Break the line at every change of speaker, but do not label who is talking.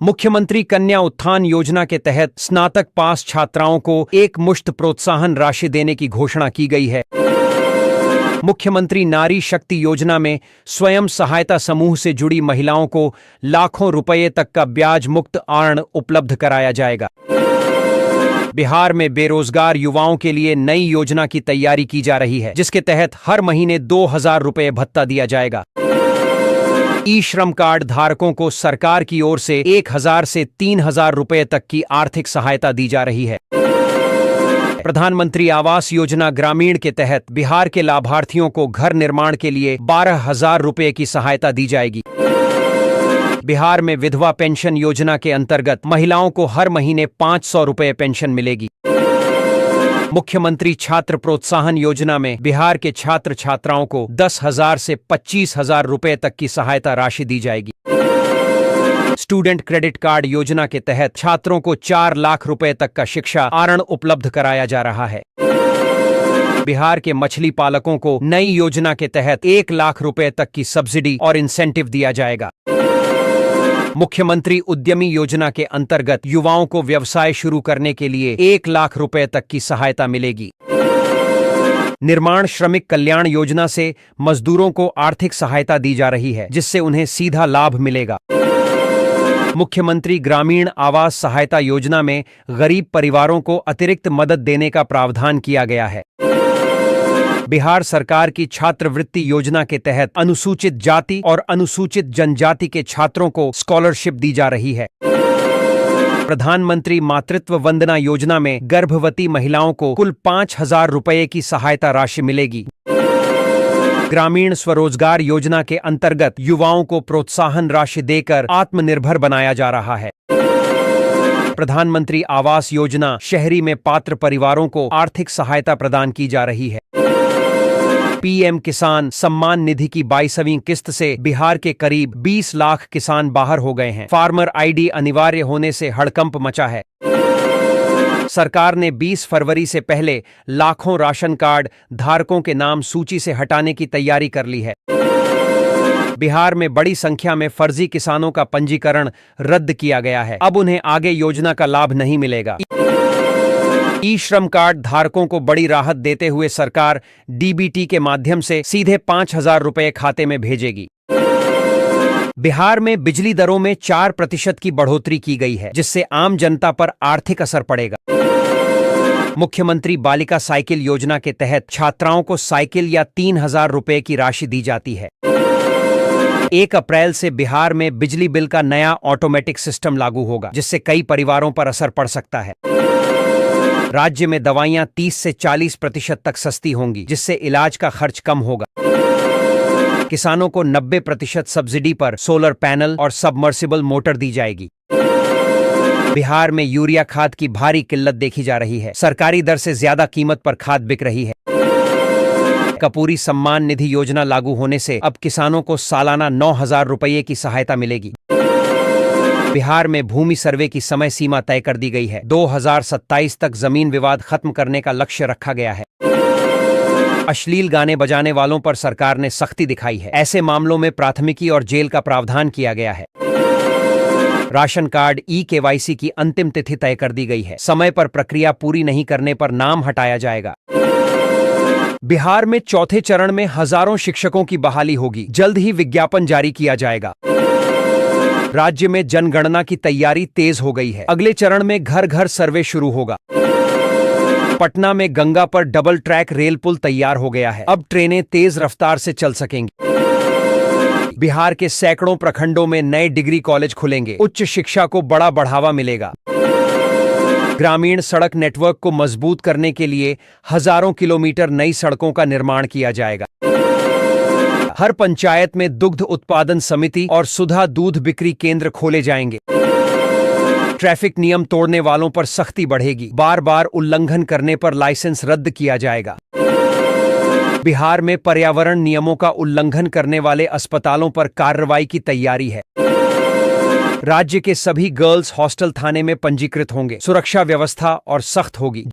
मुख्यमंत्री कन्या उत्थान योजना के तहत स्नातक पास छात्राओं को एकमुश्त प्रोत्साहन राशि देने की घोषणा की गई है। मुख्यमंत्री नारी शक्ति योजना में स्वयं सहायता समूह से जुड़ी महिलाओं को लाखों रुपये तक का ब्याज मुक्त ऋण उपलब्ध कराया जाएगा। बिहार में बेरोजगार युवाओं के लिए नई योजना की तैयारी की जा रही है, जिसके तहत हर महीने 2,000 रुपये भत्ता दिया जाएगा। ई श्रम कार्ड धारकों को सरकार की ओर से 1,000 से 3,000 रुपये तक की आर्थिक सहायता दी जा रही है। प्रधानमंत्री आवास योजना ग्रामीण के तहत बिहार के लाभार्थियों को घर निर्माण के लिए 12,000 रुपये की सहायता दी जाएगी। बिहार में विधवा पेंशन योजना के अंतर्गत महिलाओं को हर महीने 500 रुपये पेंशन मिलेगी। मुख्यमंत्री छात्र प्रोत्साहन योजना में बिहार के छात्र छात्राओं को 10,000 से 25,000 रुपये तक की सहायता राशि दी जाएगी। स्टूडेंट क्रेडिट कार्ड योजना के तहत छात्रों को 4 लाख रुपए तक का शिक्षा ऋण उपलब्ध कराया जा रहा है। बिहार के मछली पालकों को नई योजना के तहत 1 लाख रुपए तक की सब्सिडी और इंसेंटिव दिया जाएगा। मुख्यमंत्री उद्यमी योजना के अंतर्गत युवाओं को व्यवसाय शुरू करने के लिए 1 लाख रुपए तक की सहायता मिलेगी। निर्माण श्रमिक कल्याण योजना से मजदूरों को आर्थिक सहायता दी जा रही है, जिससे उन्हें सीधा लाभ मिलेगा। मुख्यमंत्री ग्रामीण आवास सहायता योजना में गरीब परिवारों को अतिरिक्त मदद देने का प्रावधान किया गया है। बिहार सरकार की छात्रवृत्ति योजना के तहत अनुसूचित जाति और अनुसूचित जनजाति के छात्रों को स्कॉलरशिप दी जा रही है। प्रधानमंत्री मातृत्व वंदना योजना में गर्भवती महिलाओं को कुल 5,000 रुपये की सहायता राशि मिलेगी। ग्रामीण स्वरोजगार योजना के अंतर्गत युवाओं को प्रोत्साहन राशि देकर आत्मनिर्भर बनाया जा रहा है। प्रधानमंत्री आवास योजना शहरी में पात्र परिवारों को आर्थिक सहायता प्रदान की जा रही है। पीएम किसान सम्मान निधि की 22वीं किस्त से बिहार के करीब 20 लाख किसान बाहर हो गए हैं। फार्मर आईडी अनिवार्य होने से हड़कंप मचा है। सरकार ने 20 फरवरी से पहले लाखों राशन कार्ड धारकों के नाम सूची से हटाने की तैयारी कर ली है। बिहार में बड़ी संख्या में फर्जी किसानों का पंजीकरण रद्द किया गया है। अब उन्हें आगे योजना का लाभ नहीं मिलेगा। ई श्रम कार्ड धारकों को बड़ी राहत देते हुए सरकार डीबीटी के माध्यम से सीधे 5,000 रुपये खाते में भेजेगी। बिहार में बिजली दरों में 4% की बढ़ोतरी की गई है, जिससे आम जनता पर आर्थिक असर पड़ेगा। मुख्यमंत्री बालिका साइकिल योजना के तहत छात्राओं को साइकिल या 3,000 रुपये की राशि दी जाती है। 1 अप्रैल से बिहार में बिजली बिल का नया ऑटोमेटिक सिस्टम लागू होगा, जिससे कई परिवारों पर असर पड़ सकता है। राज्य में दवाइयां 30 से 40% तक सस्ती होंगी, जिससे इलाज का खर्च कम होगा। किसानों को 90% सब्सिडी पर सोलर पैनल और सबमर्सिबल मोटर दी जाएगी। बिहार में यूरिया खाद की भारी किल्लत देखी जा रही है। सरकारी दर से ज्यादा कीमत पर खाद बिक रही है। कपूरी सम्मान निधि योजना लागू होने से अब किसानों को सालाना 9,000 रुपये की सहायता मिलेगी। बिहार में भूमि सर्वे की समय सीमा तय कर दी गई है। 2027 तक जमीन विवाद खत्म करने का लक्ष्य रखा गया है। अश्लील गाने बजाने वालों पर सरकार ने सख्ती दिखाई है। ऐसे मामलों में प्राथमिकी और जेल का प्रावधान किया गया है। राशन कार्ड ई-केवाईसी की अंतिम तिथि तय कर दी गई है। समय पर प्रक्रिया पूरी नहीं करने पर नाम हटाया जाएगा। बिहार में चौथे चरण में हजारों शिक्षकों की बहाली होगी। जल्द ही विज्ञापन जारी किया जाएगा। राज्य में जनगणना की तैयारी तेज हो गई है। अगले चरण में घर घर सर्वे शुरू होगा। पटना में गंगा पर डबल ट्रैक रेल पुल तैयार हो गया है। अब ट्रेनें तेज रफ्तार से चल सकेंगी। बिहार के सैकड़ों प्रखंडों में नए डिग्री कॉलेज खुलेंगे। उच्च शिक्षा को बड़ा बढ़ावा मिलेगा। ग्रामीण सड़क नेटवर्क को मजबूत करने के लिए हजारों किलोमीटर नई सड़कों का निर्माण किया जाएगा। हर पंचायत में दुग्ध उत्पादन समिति और सुधा दूध बिक्री केंद्र खोले जाएंगे। ट्रैफिक नियम तोड़ने वालों पर सख्ती बढ़ेगी। बार बार उल्लंघन करने पर लाइसेंस रद्द किया जाएगा। बिहार में पर्यावरण नियमों का उल्लंघन करने वाले अस्पतालों पर कार्रवाई की तैयारी है। राज्य के सभी गर्ल्स हॉस्टल थाने में पंजीकृत होंगे। सुरक्षा व्यवस्था और सख्त होगी।